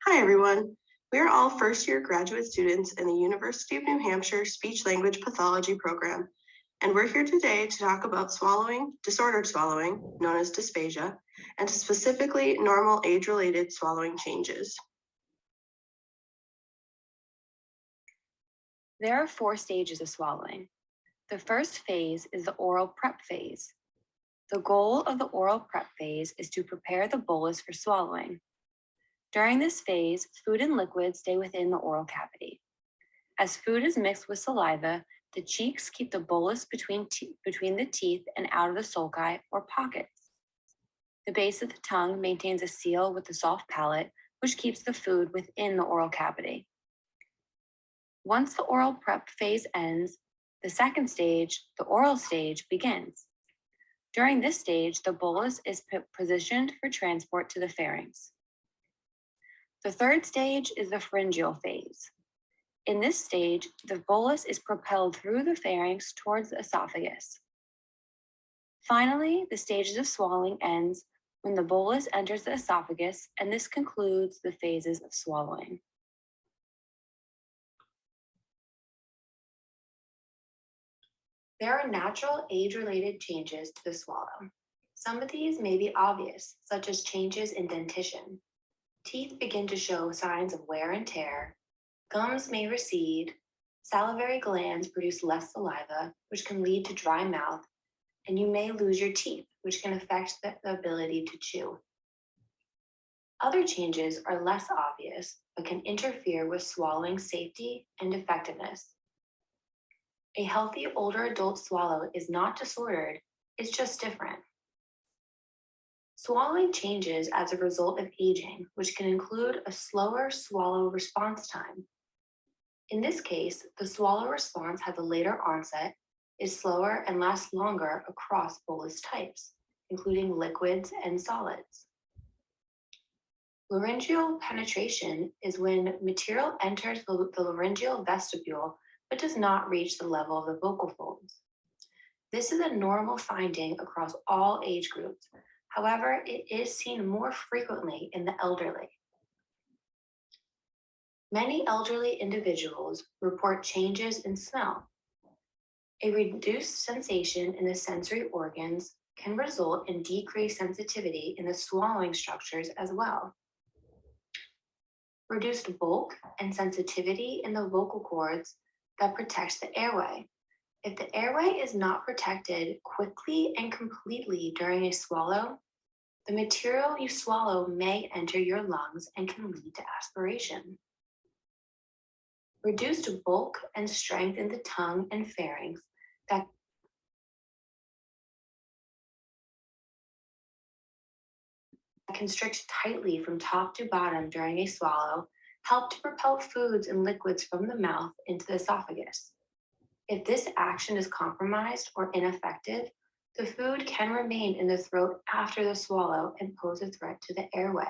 Hi, everyone. We are all first-year graduate students in the University of New Hampshire Speech-Language Pathology program, and we're here today to talk about swallowing, disordered swallowing, known as dysphagia, and specifically normal age-related swallowing changes. There are 4 stages of swallowing. The first phase is the oral prep phase. The goal of the oral prep phase is to prepare the bolus for swallowing. During this phase, food and liquids stay within the oral cavity. As food is mixed with saliva, the cheeks keep the bolus between the teeth and out of the sulci or pockets. The base of the tongue maintains a seal with the soft palate, which keeps the food within the oral cavity. Once the oral prep phase ends, the second stage, the oral stage, begins. During this stage, the bolus is positioned for transport to the pharynx. The third stage is the pharyngeal phase. In this stage, the bolus is propelled through the pharynx towards the esophagus. Finally, the stages of swallowing ends when the bolus enters the esophagus, and this concludes the phases of swallowing. There are natural age-related changes to the swallow. Some of these may be obvious, such as changes in dentition. Teeth begin to show signs of wear and tear, gums may recede, salivary glands produce less saliva, which can lead to dry mouth, and you may lose your teeth, which can affect the ability to chew. Other changes are less obvious, but can interfere with swallowing safety and effectiveness. A healthy older adult swallow is not disordered, it's just different. Swallowing changes as a result of aging, which can include a slower swallow response time. In this case, the swallow response has a later onset, is slower, and lasts longer across bolus types, including liquids and solids. Laryngeal penetration is when material enters the laryngeal vestibule but does not reach the level of the vocal folds. This is a normal finding across all age groups. However, it is seen more frequently in the elderly. Many elderly individuals report changes in smell. A reduced sensation in the sensory organs can result in decreased sensitivity in the swallowing structures as well. Reduced bulk and sensitivity in the vocal cords that protects the airway. If the airway is not protected quickly and completely during a swallow, the material you swallow may enter your lungs and can lead to aspiration. Reduced bulk and strength in the tongue and pharynx that constrict tightly from top to bottom during a swallow help to propel foods and liquids from the mouth into the esophagus. If this action is compromised or ineffective, the food can remain in the throat after the swallow and pose a threat to the airway.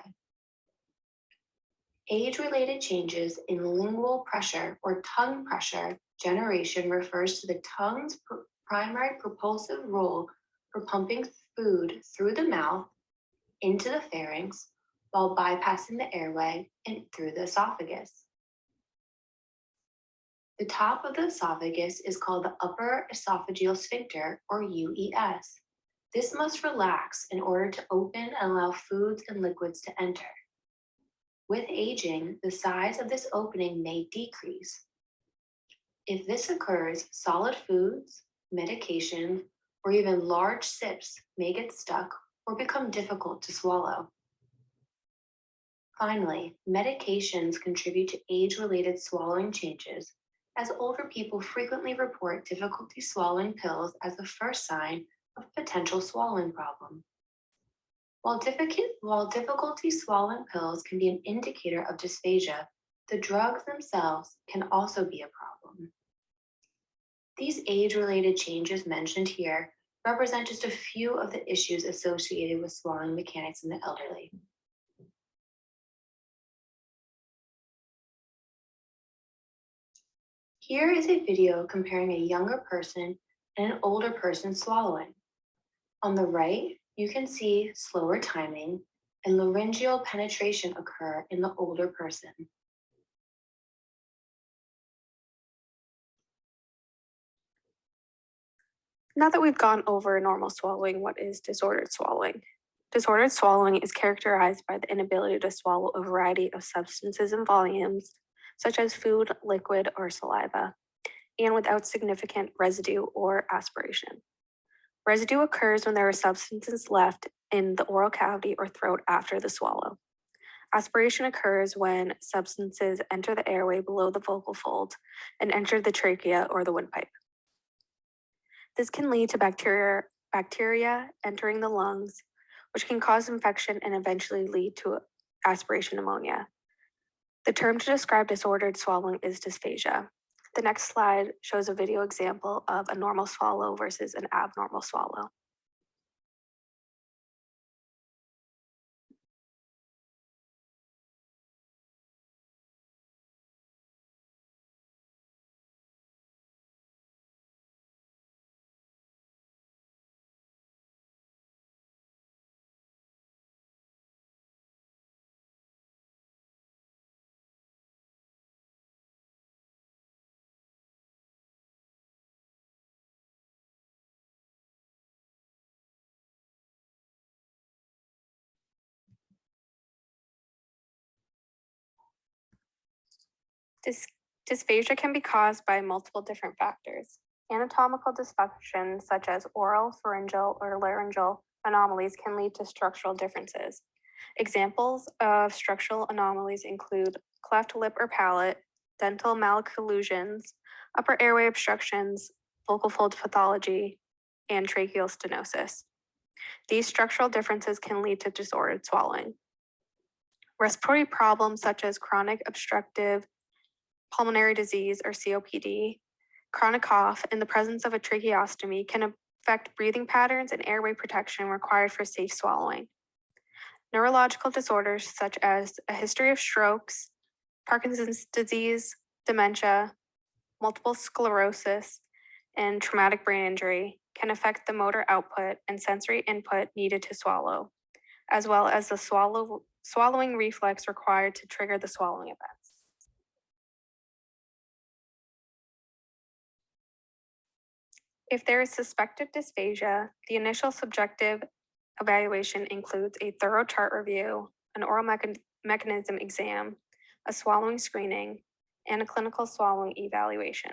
Age-related changes in lingual pressure or tongue pressure generation refers to the tongue's primary propulsive role for pumping food through the mouth into the pharynx while bypassing the airway and through the esophagus. The top of the esophagus is called the upper esophageal sphincter, or UES. This must relax in order to open and allow foods and liquids to enter. With aging, the size of this opening may decrease. If this occurs, solid foods, medication, or even large sips may get stuck or become difficult to swallow. Finally, medications contribute to age-related swallowing changes, as older people frequently report difficulty swallowing pills as the first sign of potential swallowing problem. While difficulty swallowing pills can be an indicator of dysphagia, the drugs themselves can also be a problem. These age-related changes mentioned here represent just a few of the issues associated with swallowing mechanics in the elderly. Here is a video comparing a younger person and an older person swallowing. On the right, you can see slower timing, and laryngeal penetration occur in the older person. Now that we've gone over normal swallowing, what is disordered swallowing? Disordered swallowing is characterized by the inability to swallow a variety of substances and volumes, such as food, liquid, or saliva, and without significant residue or aspiration. Residue occurs when there are substances left in the oral cavity or throat after the swallow. Aspiration occurs when substances enter the airway below the vocal fold and enter the trachea or the windpipe. This can lead to bacteria entering the lungs, which can cause infection and eventually lead to aspiration pneumonia. The term to describe disordered swallowing is dysphagia. The next slide shows a video example of a normal swallow versus an abnormal swallow. Dysphagia can be caused by multiple different factors. Anatomical dysfunction, such as oral, pharyngeal, or laryngeal anomalies, can lead to structural differences. Examples of structural anomalies include cleft lip or palate, dental malocclusions, upper airway obstructions, vocal fold pathology, and tracheal stenosis. These structural differences can lead to disordered swallowing. Respiratory problems such as chronic obstructive pulmonary disease or COPD, chronic cough, and the presence of a tracheostomy can affect breathing patterns and airway protection required for safe swallowing. Neurological disorders such as a history of strokes, Parkinson's disease, dementia, multiple sclerosis, and traumatic brain injury can affect the motor output and sensory input needed to swallow, as well as the swallowing reflex required to trigger the swallowing events. If there is suspected dysphagia, the initial subjective evaluation includes a thorough chart review, an oral mechanism exam, a swallowing screening, and a clinical swallowing evaluation.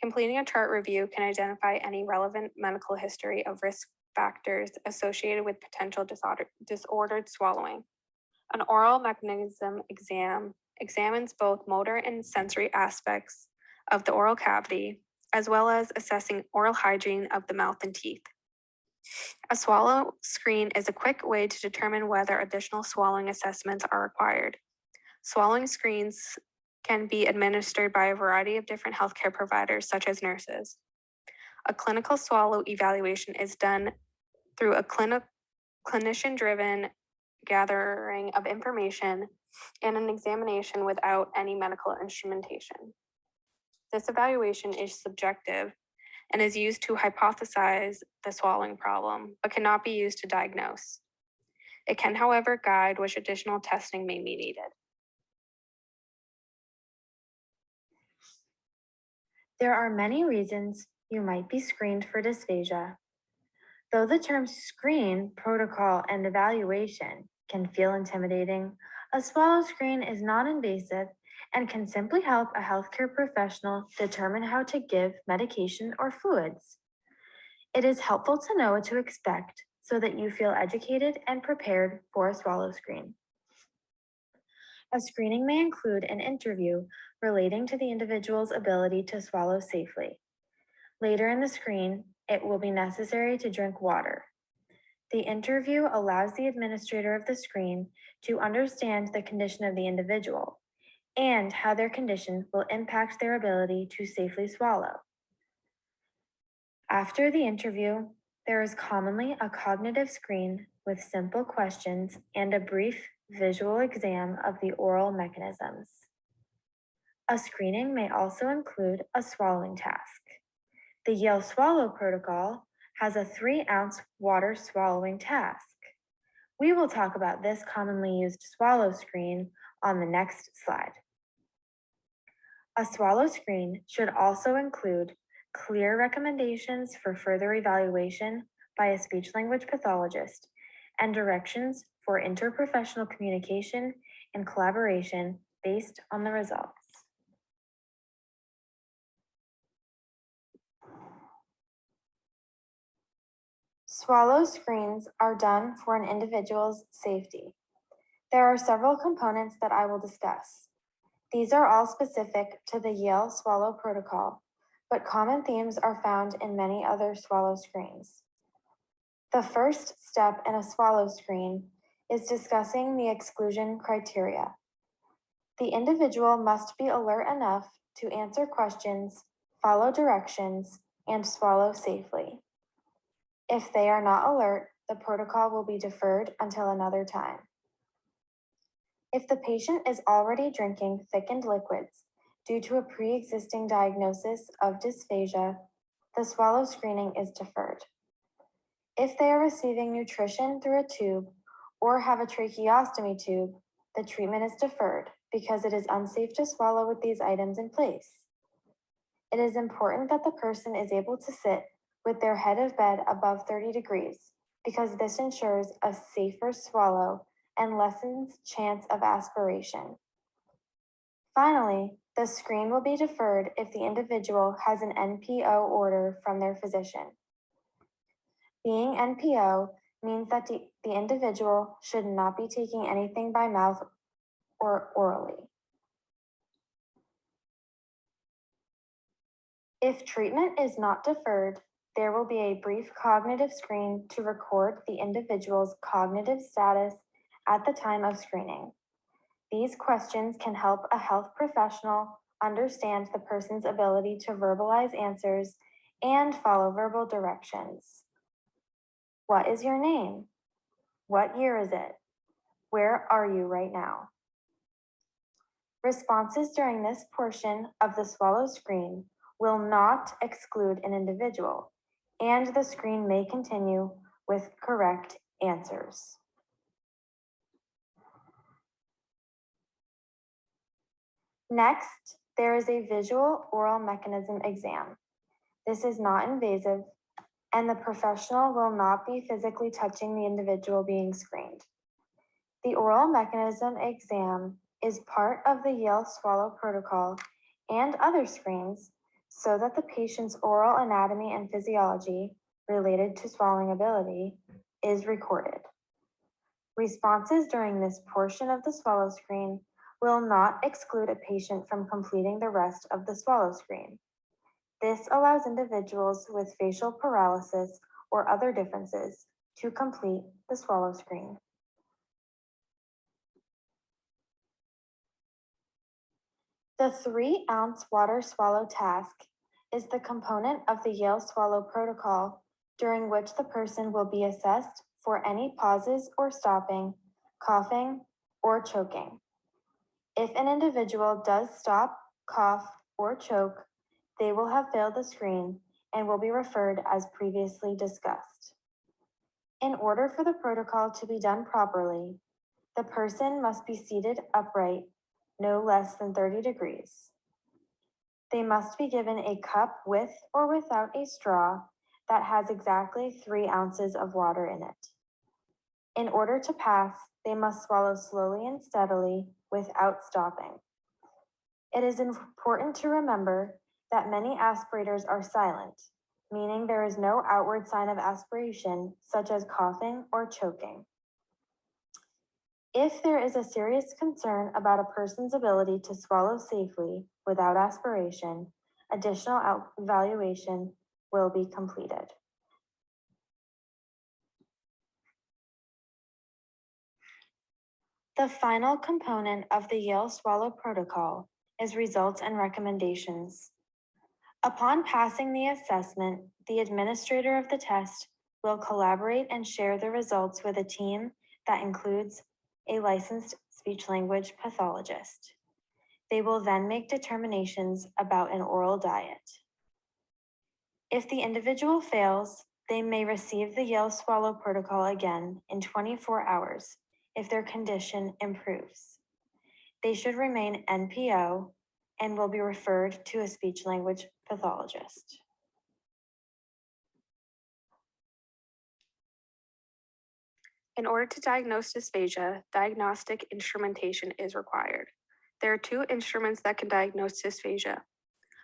Completing a chart review can identify any relevant medical history of risk factors associated with potential disordered swallowing. An oral mechanism exam examines both motor and sensory aspects of the oral cavity, as well as assessing oral hygiene of the mouth and teeth. A swallow screen is a quick way to determine whether additional swallowing assessments are required. Swallowing screens can be administered by a variety of different healthcare providers, such as nurses. A clinical swallow evaluation is done through a clinician-driven gathering of information and an examination without any medical instrumentation. This evaluation is subjective and is used to hypothesize the swallowing problem, but cannot be used to diagnose. It can, however, guide which additional testing may be needed. There are many reasons you might be screened for dysphagia. Though the terms screen, protocol, and evaluation can feel intimidating, a swallow screen is non-invasive and can simply help a healthcare professional determine how to give medication or fluids. It is helpful to know what to expect so that you feel educated and prepared for a swallow screen. A screening may include an interview relating to the individual's ability to swallow safely. Later in the screen, it will be necessary to drink water. The interview allows the administrator of the screen to understand the condition of the individual and how their condition will impact their ability to safely swallow. After the interview, there is commonly a cognitive screen with simple questions and a brief visual exam of the oral mechanisms. A screening may also include a swallowing task. The Yale Swallow protocol has a 3-ounce water swallowing task. We will talk about this commonly used swallow screen on the next slide. A swallow screen should also include clear recommendations for further evaluation by a speech-language pathologist and directions for interprofessional communication and collaboration based on the results. Swallow screens are done for an individual's safety. There are several components that I will discuss. These are all specific to the Yale Swallow protocol, but common themes are found in many other swallow screens. The first step in a swallow screen is discussing the exclusion criteria. The individual must be alert enough to answer questions, follow directions, and swallow safely. If they are not alert, the protocol will be deferred until another time. If the patient is already drinking thickened liquids due to a pre-existing diagnosis of dysphagia, the swallow screening is deferred. If they are receiving nutrition through a tube or have a tracheostomy tube, the treatment is deferred because it is unsafe to swallow with these items in place. It is important that the person is able to sit with their head of bed above 30 degrees because this ensures a safer swallow and lessens chance of aspiration. Finally, the screen will be deferred if the individual has an NPO order from their physician. Being NPO means that the individual should not be taking anything by mouth or orally. If treatment is not deferred, there will be a brief cognitive screen to record the individual's cognitive status at the time of screening. These questions can help a health professional understand the person's ability to verbalize answers and follow verbal directions. What is your name? What year is it? Where are you right now? Responses during this portion of the swallow screen will not exclude an individual, and the screen may continue with correct answers. Next, there is a visual oral mechanism exam. This is not invasive, and the professional will not be physically touching the individual being screened. The oral mechanism exam is part of the Yale Swallow protocol and other screens so that the patient's oral anatomy and physiology related to swallowing ability is recorded. Responses during this portion of the swallow screen will not exclude a patient from completing the rest of the swallow screen. This allows individuals with facial paralysis or other differences to complete the swallow screen. The 3-ounce water swallow task is the component of the Yale Swallow protocol during which the person will be assessed for any pauses or stopping, coughing, or choking. If an individual does stop, cough, or choke, they will have failed the screen and will be referred as previously discussed. In order for the protocol to be done properly, the person must be seated upright no less than 30 degrees. They must be given a cup with or without a straw that has exactly 3 ounces of water in it. In order to pass, they must swallow slowly and steadily without stopping. It is important to remember that many aspirators are silent, meaning there is no outward sign of aspiration, such as coughing or choking. If there is a serious concern about a person's ability to swallow safely without aspiration, additional evaluation will be completed. The final component of the Yale Swallow protocol is results and recommendations. Upon passing the assessment, the administrator of the test will collaborate and share the results with a team that includes a licensed speech-language pathologist. They will then make determinations about an oral diet. If the individual fails, They may receive the Yale Swallow protocol again in 24 hours if their condition improves. They should remain NPO and will be referred to a speech-language pathologist. In order to diagnose dysphagia, diagnostic instrumentation is required. There are two instruments that can diagnose dysphagia.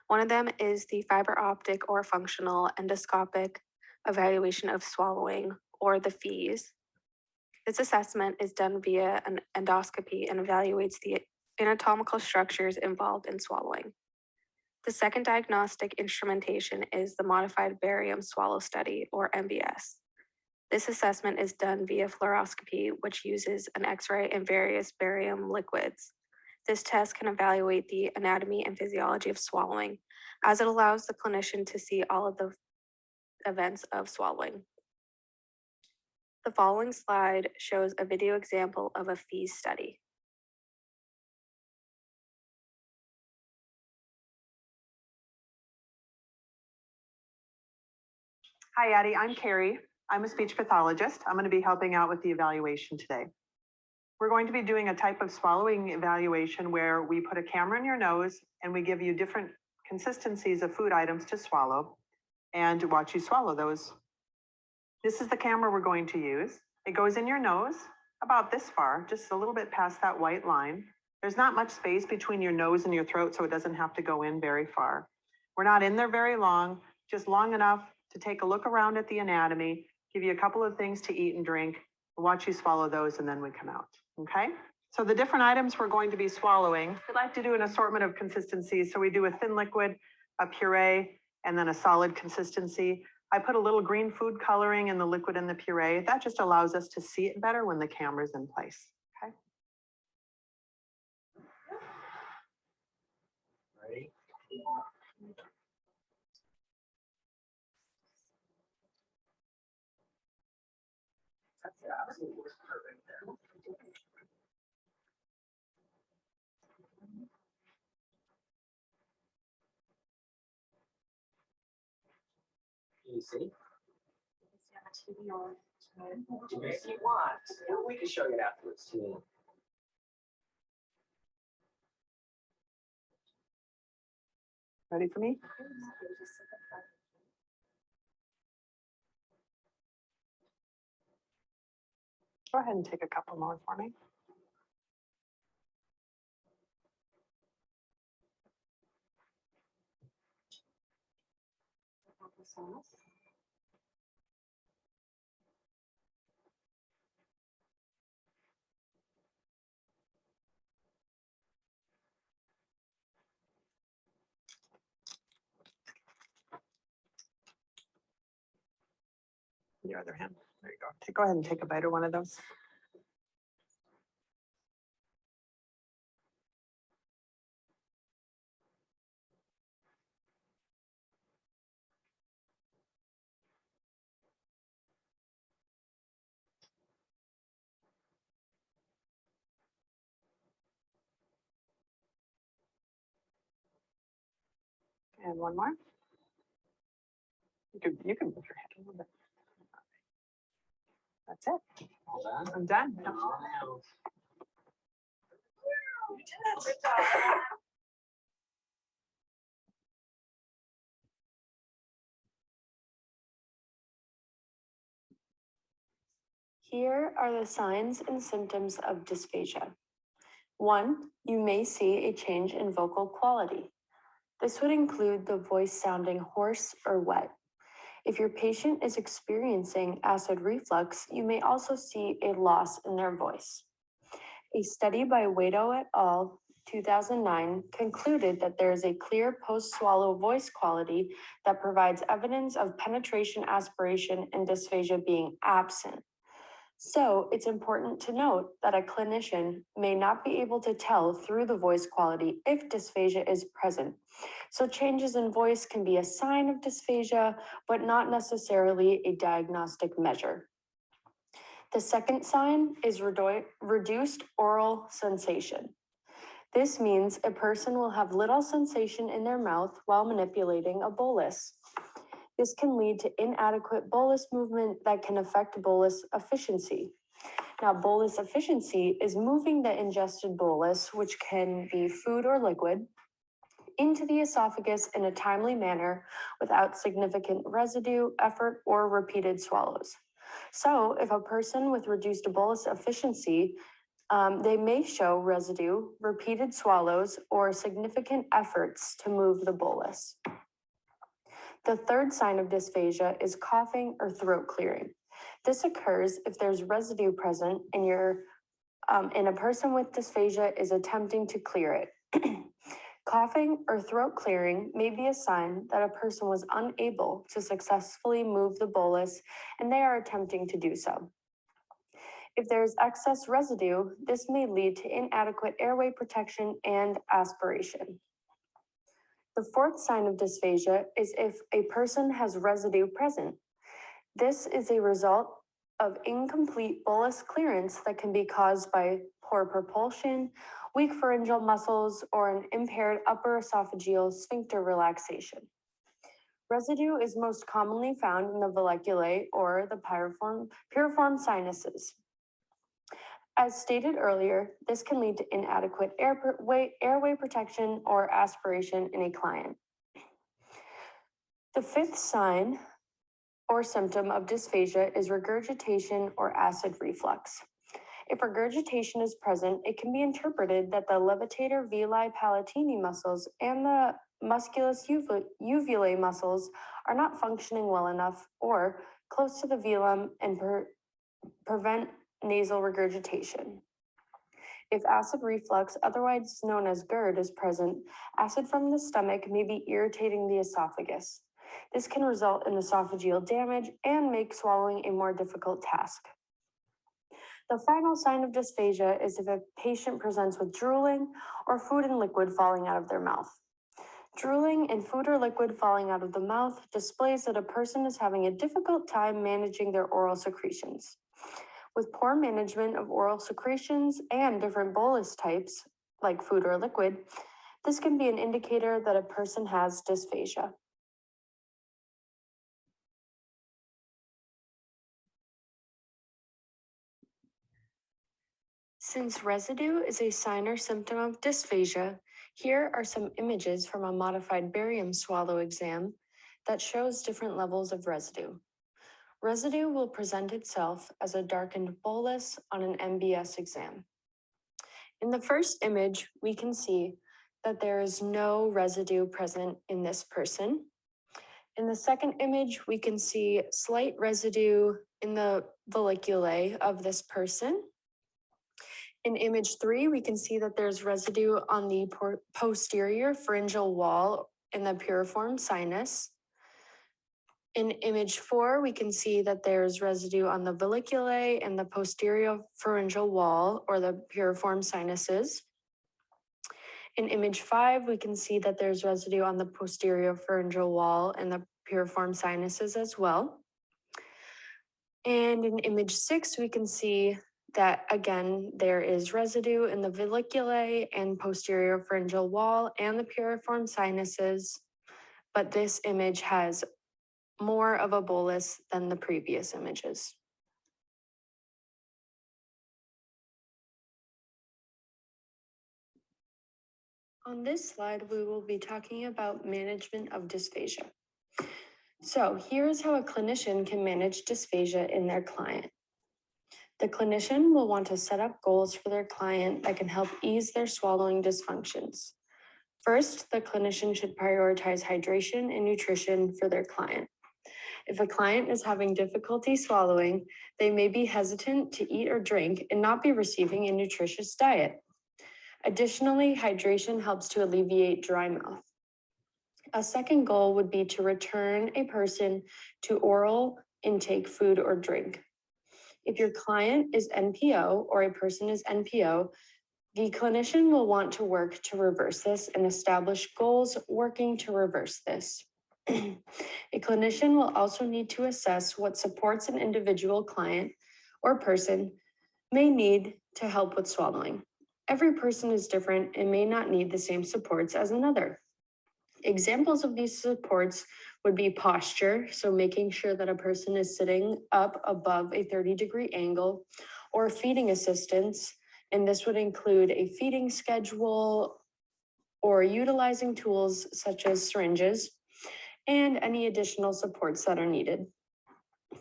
One of them is the fiberoptic or functional endoscopic evaluation of swallowing, or the FEES. This assessment is done via an endoscopy and evaluates the anatomical structures involved in swallowing. The second diagnostic instrumentation is the modified barium swallow study, or MBS. This assessment is done via fluoroscopy, which uses an X-ray and various barium liquids. This test can evaluate the anatomy and physiology of swallowing, as it allows the clinician to see all of the events of swallowing. The following slide shows a video example of a FEES study. Hi, Addie. I'm Carrie. I'm a speech pathologist. I'm going to be helping out with the evaluation today. We're going to be doing a type of swallowing evaluation where we put a camera in your nose and we give you different consistencies of food items to swallow and watch you swallow those. This is the camera we're going to use. It goes in your nose about this far, just a little bit past that white line. There's not much space between your nose and your throat, so it doesn't have to go in very far. We're not in there very long, just long enough to take a look around at the anatomy, give you a couple of things to eat and drink, watch you swallow those, and then we come out, okay? So the different items we're going to be swallowing, we like to do an assortment of consistencies. So we do a thin liquid, a puree, and then a solid consistency. I put a little green food coloring in the liquid and the puree. That just allows us to see it better when the camera's in place, okay? Ready? That's absolutely perfect there. Can you see? If you want, we can show you it afterwards too. Ready for me? Go ahead and take a couple more for me. Your other hand. There you go. Go ahead and take a bite of one of those. And one more. You can move your head a little bit. That's it. I'm done. Here are the signs and symptoms of dysphagia. 1, you may see a change in vocal quality. This would include the voice sounding hoarse or wet. If your patient is experiencing acid reflux, you may also see a loss in their voice. A study by Wado et al. 2009 concluded that there is a clear post-swallow voice quality that provides evidence of penetration aspiration and dysphagia being absent. So it's important to note that a clinician may not be able to tell through the voice quality if dysphagia is present. So changes in voice can be a sign of dysphagia, but not necessarily a diagnostic measure. The second sign is reduced oral sensation. This means a person will have little sensation in their mouth while manipulating a bolus. This can lead to inadequate bolus movement that can affect bolus efficiency. Now, bolus efficiency is moving the ingested bolus, which can be food or liquid, into the esophagus in a timely manner without significant residue, effort, or repeated swallows. So if a person with reduced bolus efficiency, they may show residue, repeated swallows, or significant efforts to move the bolus. The third sign of dysphagia is coughing or throat clearing. This occurs if there's residue present and a person with dysphagia is attempting to clear it. Coughing or throat clearing may be a sign that a person was unable to successfully move the bolus and they are attempting to do so. If there is excess residue, this may lead to inadequate airway protection and aspiration. The fourth sign of dysphagia is if a person has residue present. This is a result of incomplete bolus clearance that can be caused by poor propulsion, weak pharyngeal muscles, or an impaired upper esophageal sphincter relaxation. Residue is most commonly found in the valleculae or the piriform sinuses. As stated earlier, this can lead to inadequate airway protection or aspiration in a client. The fifth sign or symptom of dysphagia is regurgitation or acid reflux. If regurgitation is present, it can be interpreted that the levator veli palatini muscles and the musculus uvulae muscles are not functioning well enough or close to the velum and prevent nasal regurgitation. If acid reflux, otherwise known as GERD, is present, acid from the stomach may be irritating the esophagus. This can result in esophageal damage and make swallowing a more difficult task. The final sign of dysphagia is if a patient presents with drooling or food and liquid falling out of their mouth. Drooling and food or liquid falling out of the mouth displays that a person is having a difficult time managing their oral secretions. With poor management of oral secretions and different bolus types, like food or liquid, this can be an indicator that a person has dysphagia. Since residue is a sign or symptom of dysphagia, here are some images from a modified barium swallow exam that shows different levels of residue. Residue will present itself as a darkened bolus on an MBS exam. In the first image, we can see that there is no residue present in this person. In the second image, we can see slight residue in the valleculae of this person. In image 3, we can see that there's residue on the posterior pharyngeal wall in the piriform sinus. In image 4, we can see that there's residue on the valleculae and the posterior pharyngeal wall or the piriform sinuses. In image 5, we can see that there's residue on the posterior pharyngeal wall and the piriform sinuses as well. And in image 6, we can see that, again, there is residue in the valleculae and posterior pharyngeal wall and the piriform sinuses, but this image has more of a bolus than the previous images. On this slide, we will be talking about management of dysphagia. So here's how a clinician can manage dysphagia in their client. The clinician will want to set up goals for their client that can help ease their swallowing dysfunctions. First, the clinician should prioritize hydration and nutrition for their client. If a client is having difficulty swallowing, they may be hesitant to eat or drink and not be receiving a nutritious diet. Additionally, hydration helps to alleviate dry mouth. A second goal would be to return a person to oral intake food or drink. If your client is NPO or a person is NPO, the clinician will want to work to reverse this and establish goals working to reverse this. A clinician will also need to assess what supports an individual client or person may need to help with swallowing. Every person is different and may not need the same supports as another. Examples of these supports would be posture, so making sure that a person is sitting up above a 30-degree angle, or feeding assistance, and this would include a feeding schedule or utilizing tools such as syringes and any additional supports that are needed.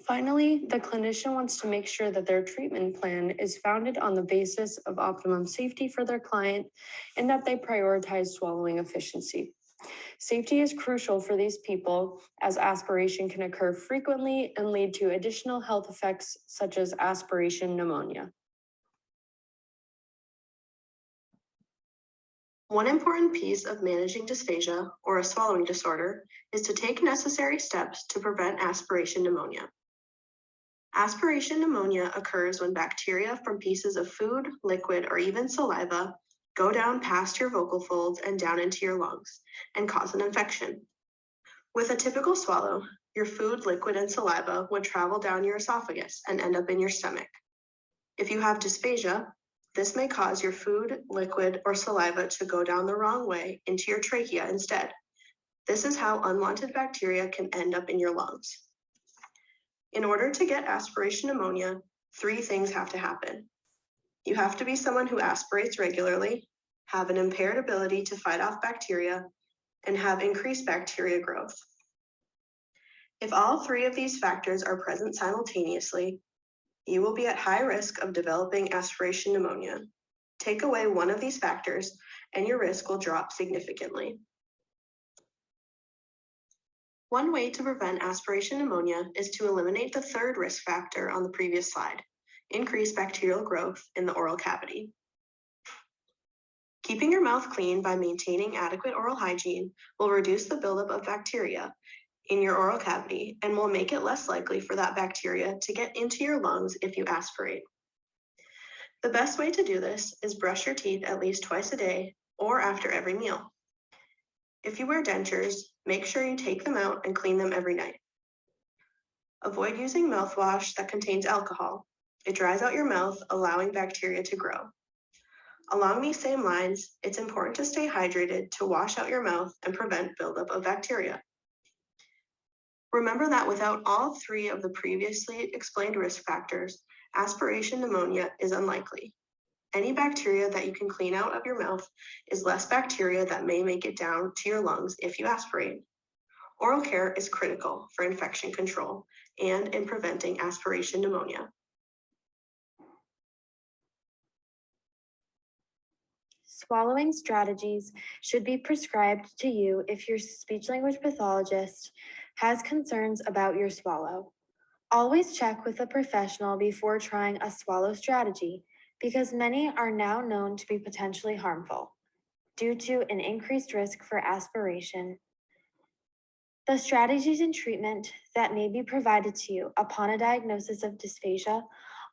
Finally, the clinician wants to make sure that their treatment plan is founded on the basis of optimum safety for their client and that they prioritize swallowing efficiency. Safety is crucial for these people as aspiration can occur frequently and lead to additional health effects such as aspiration pneumonia. One important piece of managing dysphagia, or a swallowing disorder, is to take necessary steps to prevent aspiration pneumonia. Aspiration pneumonia occurs when bacteria from pieces of food, liquid, or even saliva go down past your vocal folds and down into your lungs and cause an infection. With a typical swallow, your food, liquid, and saliva would travel down your esophagus and end up in your stomach. If you have dysphagia, this may cause your food, liquid, or saliva to go down the wrong way into your trachea instead. This is how unwanted bacteria can end up in your lungs. In order to get aspiration pneumonia, 3 things have to happen. You have to be someone who aspirates regularly, have an impaired ability to fight off bacteria, and have increased bacteria growth. If all 3 of these factors are present simultaneously, you will be at high risk of developing aspiration pneumonia. Take away one of these factors, and your risk will drop significantly. One way to prevent aspiration pneumonia is to eliminate the 3rd risk factor on the previous slide, increase bacterial growth in the oral cavity. Keeping your mouth clean by maintaining adequate oral hygiene will reduce the buildup of bacteria in your oral cavity and will make it less likely for that bacteria to get into your lungs if you aspirate. The best way to do this is brush your teeth at least twice a day or after every meal. If you wear dentures, make sure you take them out and clean them every night. Avoid using mouthwash that contains alcohol. It dries out your mouth, allowing bacteria to grow. Along these same lines, it's important to stay hydrated to wash out your mouth and prevent buildup of bacteria. Remember that without all 3 of the previously explained risk factors, aspiration pneumonia is unlikely. Any bacteria that you can clean out of your mouth is less bacteria that may make it down to your lungs if you aspirate. Oral care is critical for infection control and in preventing aspiration pneumonia. Swallowing strategies should be prescribed to you if your speech-language pathologist has concerns about your swallow. Always check with a professional before trying a swallow strategy because many are now known to be potentially harmful due to an increased risk for aspiration. The strategies and treatment that may be provided to you upon a diagnosis of dysphagia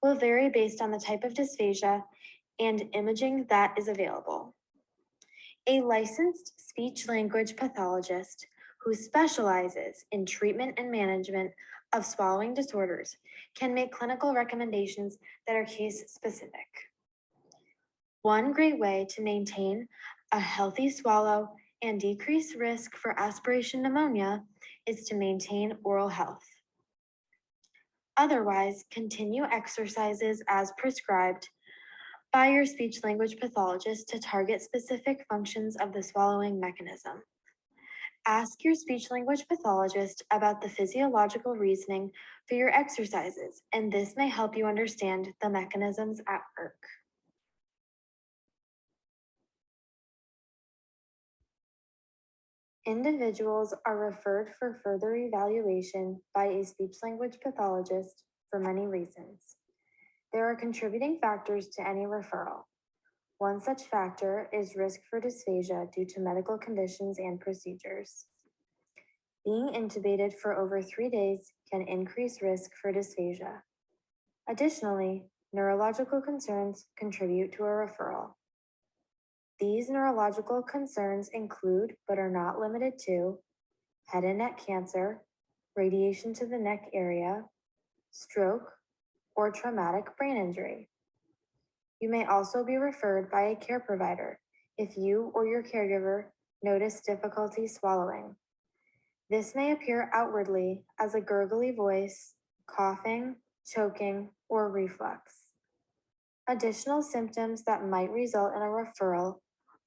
will vary based on the type of dysphagia and imaging that is available. A licensed speech-language pathologist who specializes in treatment and management of swallowing disorders can make clinical recommendations that are case-specific. One great way to maintain a healthy swallow and decrease risk for aspiration pneumonia is to maintain oral health. Otherwise, continue exercises as prescribed by your speech-language pathologist to target specific functions of the swallowing mechanism. Ask your speech-language pathologist about the physiological reasoning for your exercises, and this may help you understand the mechanisms at work. Individuals are referred for further evaluation by a speech-language pathologist for many reasons. There are contributing factors to any referral. One such factor is risk for dysphagia due to medical conditions and procedures. Being intubated for over 3 days can increase risk for dysphagia. Additionally, neurological concerns contribute to a referral. These neurological concerns include, but are not limited to, head and neck cancer, radiation to the neck area, stroke, or traumatic brain injury. You may also be referred by a care provider if you or your caregiver notice difficulty swallowing. This may appear outwardly as a gurgly voice, coughing, choking, or reflux. Additional symptoms that might result in a referral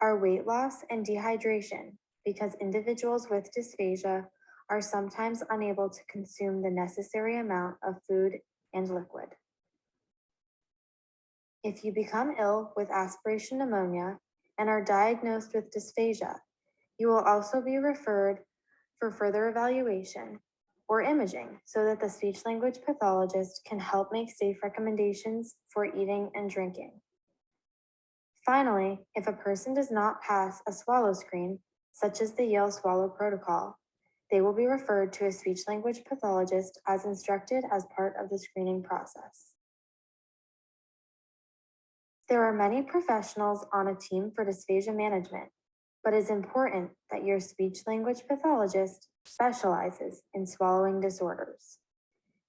are weight loss and dehydration, because individuals with dysphagia are sometimes unable to consume the necessary amount of food and liquid. If you become ill with aspiration pneumonia and are diagnosed with dysphagia, you will also be referred for further evaluation or imaging so that the speech-language pathologist can help make safe recommendations for eating and drinking. Finally, if a person does not pass a swallow screen, such as the Yale Swallow protocol, they will be referred to a speech-language pathologist as instructed as part of the screening process. There are many professionals on a team for dysphagia management, but it's important that your speech-language pathologist specializes in swallowing disorders.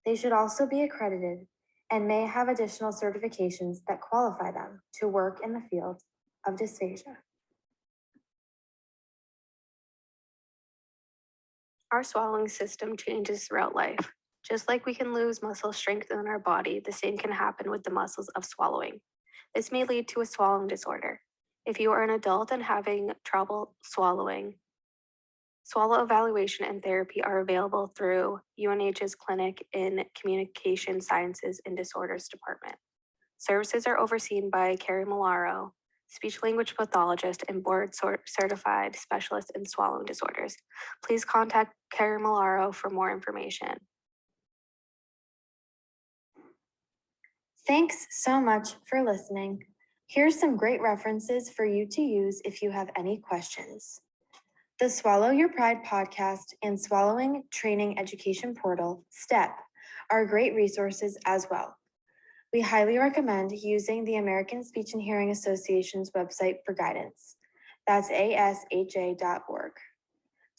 They should also be accredited and may have additional certifications that qualify them to work in the field of dysphagia. Our swallowing system changes throughout life. Just like we can lose muscle strength in our body, the same can happen with the muscles of swallowing. This may lead to a swallowing disorder. If you are an adult and having trouble swallowing, swallow evaluation and therapy are available through UNH's clinic in Communication Sciences and Disorders Department. Services are overseen by Carrie Milaro, speech-language pathologist and board-certified specialist in swallowing disorders. Please contact Carrie Milaro for more information. Thanks so much for listening. Here's some great references for you to use if you have any questions. The Swallow Your Pride podcast and Swallowing Training Education Portal, STEP, are great resources as well. We highly recommend using the American Speech and Hearing Association's website for guidance. That's asha.org.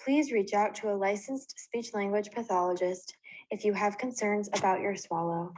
Please reach out to a licensed speech-language pathologist if you have concerns about your swallow.